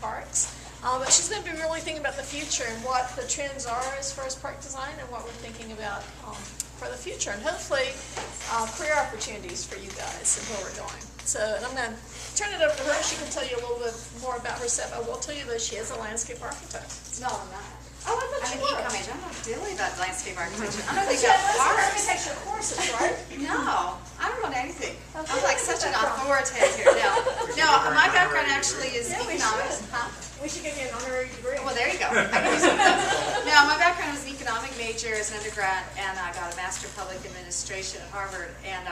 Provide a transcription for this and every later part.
parks. But she's going to be really thinking about the future and what the trends are as far as park design and what we're thinking about for the future, and hopefully career opportunities for you guys and where we're going. So, and I'm going to turn it over to her. She can tell you a little bit more about herself. I will tell you that she is a landscape architect. No, I'm not. Oh, I thought I'm you an were. econ major. I'm not really about landscape architecture. I don't But think you about have landscape parks. architecture courses, right? No, I don't know anything. Okay, I'm like where such did an that come? authoritative here. No, my background actually is Yeah, we economics. should. Huh? We should give you an honorary degree. Well, there you go. I can do some of those. No, my background was an economic major as an undergrad, and I got a Master of Public Administration at Harvard. And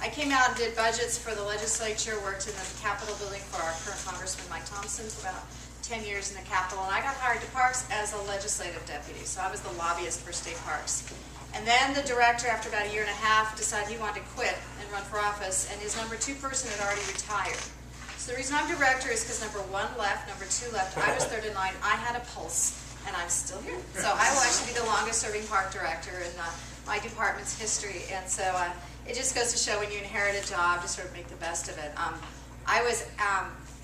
I came out and did budgets for the legislature, worked in the Capitol building for our current Congressman Mike Thompson for about 10 years in the Capitol, and I got hired to Parks as a legislative deputy, so I was the lobbyist for state parks. And then the director, after about a year and a half, decided he wanted to quit and run for office, and his number 2 person had already retired. So the reason I'm director is because number 1 left, number 2 left, I was third in line, I had a pulse, and I'm still here. So I will actually be the longest serving park director in my department's history, and so it just goes to show when you inherit a job to sort of make the best of it. I was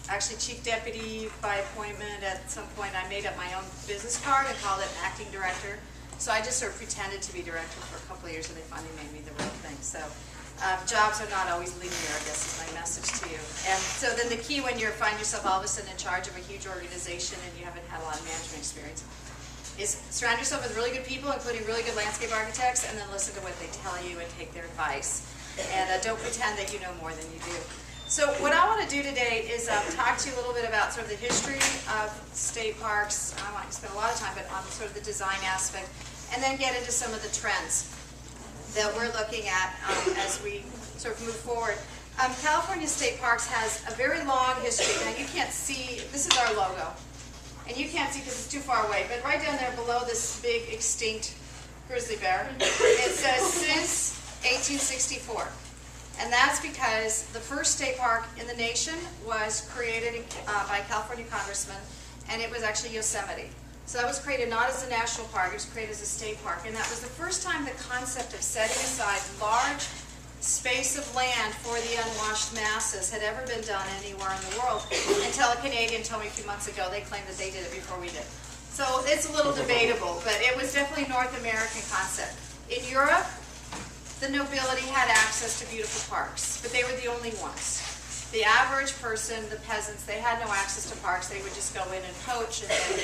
actually chief deputy by appointment. At some point I made up my own business card and called it acting director. So I just sort of pretended to be director for a couple of years, and they finally made me the real thing. So jobs are not always linear, I guess is my message to you. And so then the key when you find yourself all of a sudden in charge of a huge organization and you haven't had a lot of management experience is surround yourself with really good people, including really good landscape architects, and then listen to what they tell you and take their advice. And don't pretend that you know more than you do. So what I want to do today is talk to you a little bit about sort of the history of state parks. I want to spend a lot of time, but on sort of the design aspect, and then get into some of the trends that we're looking at as we sort of move forward. California State Parks has a very long history. Now you can't see, this is our logo, and you can't see because it's too far away, but right down there below this big extinct grizzly bear, it says since 1864. And that's because the first state park in the nation was created by a California congressman, and it was actually Yosemite. So that was created not as a national park, it was created as a state park. And that was the first time the concept of setting aside large space of land for the unwashed masses had ever been done anywhere in the world, until a Canadian told me a few months ago they claimed that they did it before we did. So it's a little debatable, but it was definitely a North American concept. In Europe, the nobility had access to beautiful parks, but they were the only ones. The average person, the peasants, they had no access to parks. They would just go in and poach and then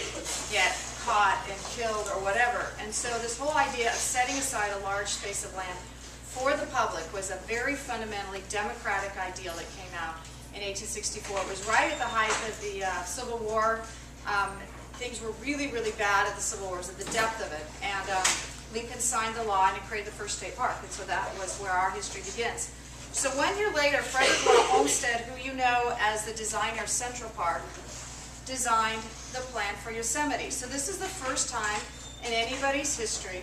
get caught and killed or whatever. And so this whole idea of setting aside a large space of land for the public was a very fundamentally democratic ideal that came out in 1864. It was right at the height of the Civil War. Things were really, really bad at the Civil War, at the depth of it. And Lincoln signed the law and it created the first state park, and so that was where our history begins. So 1 year later, Frederick Law Olmsted, who you know as the designer of Central Park, designed the plan for Yosemite. So this is the first time in anybody's history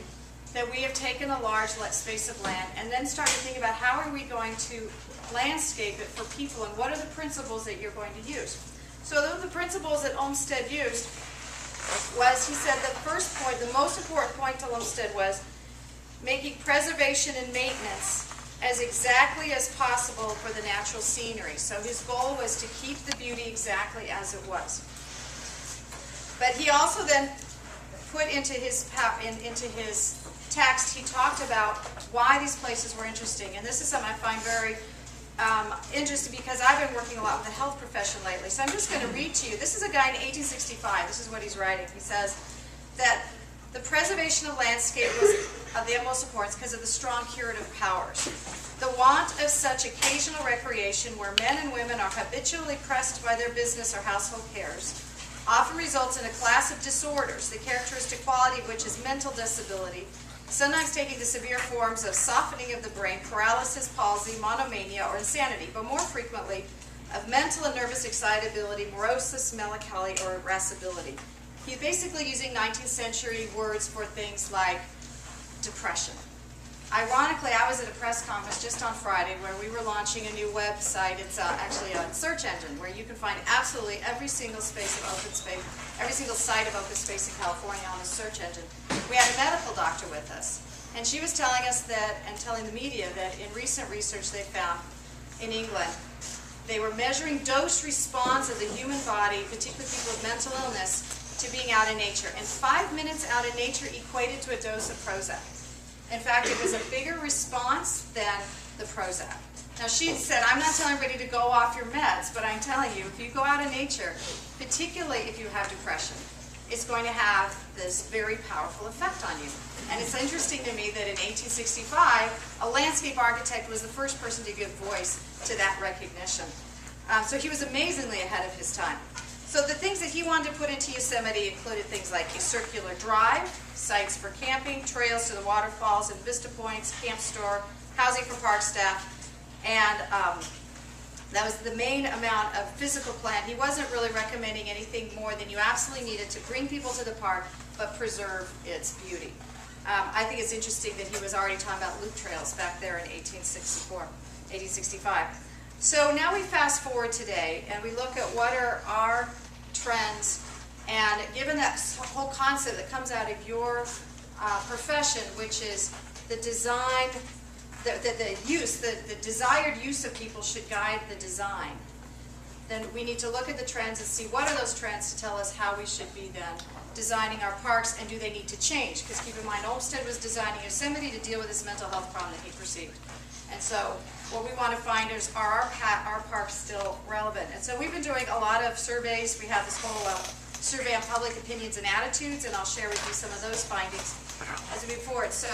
that we have taken a large space of land and then started thinking about how are we going to landscape it for people, and what are the principles that you're going to use. So those are the principles that Olmsted used. Was, he said, the first point, the most important point to Olmsted was making preservation and maintenance as exactly as possible for the natural scenery. So his goal was to keep the beauty exactly as it was. But he also then put into his text, he talked about why these places were interesting. And this is something I find very interesting because I've been working a lot with the health profession lately. So I'm just going to read to you. This is a guy in 1865. This is what he's writing. He says that the preservation of landscape was of the utmost importance because of the strong curative powers. The want of such occasional recreation where men and women are habitually pressed by their business or household cares often results in a class of disorders, the characteristic quality of which is mental disability, sometimes taking the severe forms of softening of the brain, paralysis, palsy, monomania, or insanity, but more frequently of mental and nervous excitability, morosis, melancholy, or irascibility. He's basically using 19th century words for things like depression. Ironically, I was at a press conference just on Friday where we were launching a new website. It's actually a search engine where you can find absolutely every single space of open space, every single site of open space in California on the search engine. We had a medical doctor with us, and she was telling us that, and telling the media that in recent research they found in England They were measuring dose response of the human body, particularly people with mental illness, to being out in nature. And 5 minutes out in nature equated to a dose of Prozac. In fact, it was a bigger response than the Prozac. Now she said, I'm not telling everybody to go off your meds, but I'm telling you, if you go out in nature, particularly if you have depression, it's going to have this very powerful effect on you. And it's interesting to me that in 1865, a landscape architect was the first person to give voice to that recognition. So he was amazingly ahead of his time. So the things that he wanted to put into Yosemite included things like a circular drive, sites for camping, trails to the waterfalls and vista points, camp store, housing for park staff, and that was the main amount of physical plan. He wasn't really recommending anything more than you absolutely needed to bring people to the park, but preserve its beauty. I think it's interesting that he was already talking about loop trails back there in 1865. So now we fast forward today, and we look at what are our trends, and given that whole concept that comes out of your profession, which is the design, the desired use of people should guide the design, then we need to look at the trends and see what are those trends to tell us how we should be then designing our parks, and do they need to change? Because keep in mind, Olmsted was designing Yosemite to deal with this mental health problem that he perceived. And so what we want to find is, are our parks still relevant? And so we've been doing a lot of surveys. We have this whole survey on public opinions and attitudes, and I'll share with you some of those findings as we move forward. So,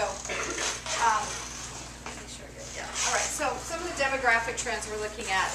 all right, so some of the demographic trends we're looking at.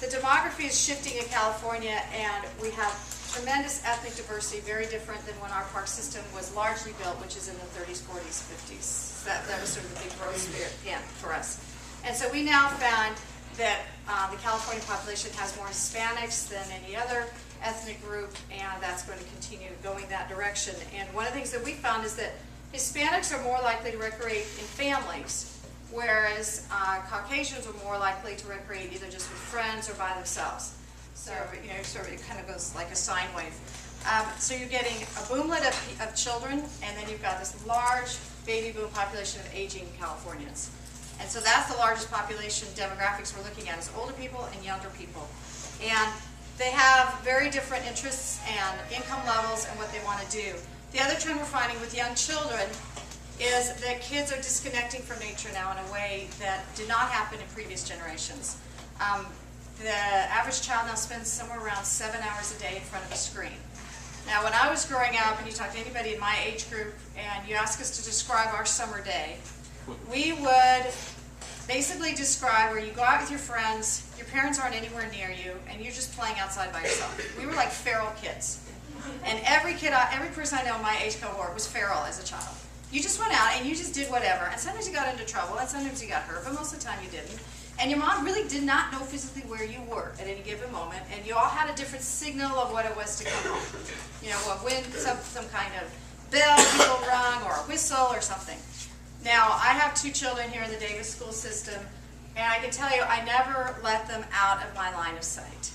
The demography is shifting in California, and we have tremendous ethnic diversity, very different than when our park system was largely built, which is in the 30s, 40s, 50s. That was sort of the big growth span for us. And so we now found that the California population has more Hispanics than any other ethnic group, and that's going to continue going that direction. And one of the things that we found is that Hispanics are more likely to recreate in families, whereas Caucasians are more likely to recreate either just with friends or by themselves. So sort of it kind of goes like a sine wave. So you're getting a boomlet of children, and then you've got this large baby boom population of aging Californians. And so that's the largest population demographics we're looking at, is older people and younger people. And they have very different interests and income levels and what they want to do. The other trend we're finding with young children is that kids are disconnecting from nature now in a way that did not happen in previous generations. The average child now spends somewhere around 7 hours a day in front of a screen. Now, when I was growing up, and you talk to anybody in my age group, and you ask us to describe our summer day, we would basically describe where you go out with your friends, your parents aren't anywhere near you, and you're just playing outside by yourself. We were like feral kids. And every person I know in my age cohort was feral as a child. You just went out and you just did whatever, and sometimes you got into trouble, and sometimes you got hurt, but most of the time you didn't. And your mom really did not know physically where you were at any given moment, and you all had a different signal of what it was to come home. You know, when some kind of bell people rung, or a whistle, or something. Now, I have 2 children here in the Davis school system, and I can tell you, I never let them out of my line of sight.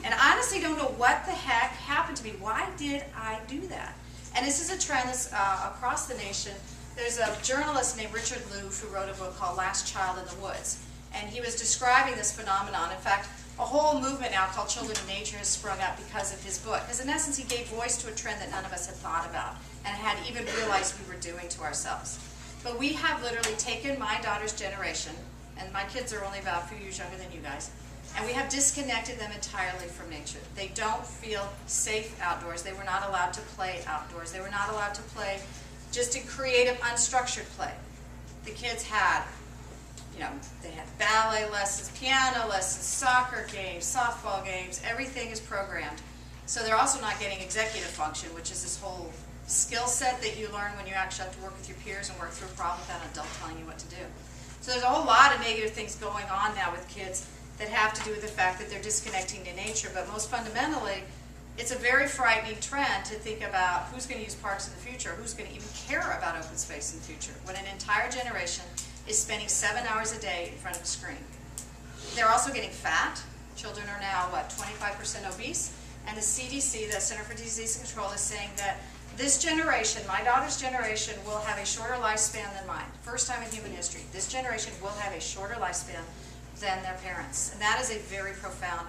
And I honestly don't know what the heck happened to me. Why did I do that? And this is a trend that's across the nation. There's a journalist named Richard Louv who wrote a book called Last Child in the Woods. And he was describing this phenomenon. In fact, a whole movement now called Children of Nature has sprung up because of his book. Because in essence, he gave voice to a trend that none of us had thought about and had even realized we were doing to ourselves. But we have literally taken my daughter's generation, and my kids are only about a few years younger than you guys, and we have disconnected them entirely from nature. They don't feel safe outdoors. They were not allowed to play outdoors. They were not allowed to play just in creative, unstructured play. The kids had, they had ballet lessons, piano lessons, soccer games, softball games. Everything is programmed. So they're also not getting executive function, which is this whole skill set that you learn when you actually have to work with your peers and work through a problem without an adult telling you what to do. So there's a whole lot of negative things going on now with kids that have to do with the fact that they're disconnecting to nature. But most fundamentally, it's a very frightening trend to think about who's going to use parks in the future, who's going to even care about open space in the future, when an entire generation is spending 7 hours a day in front of a screen. They're also getting fat. Children are now, 25% obese? And the CDC, the Center for Disease Control, is saying that this generation, my daughter's generation, will have a shorter lifespan than mine. First time in human history. This generation will have a shorter lifespan than their parents. And that is a very profound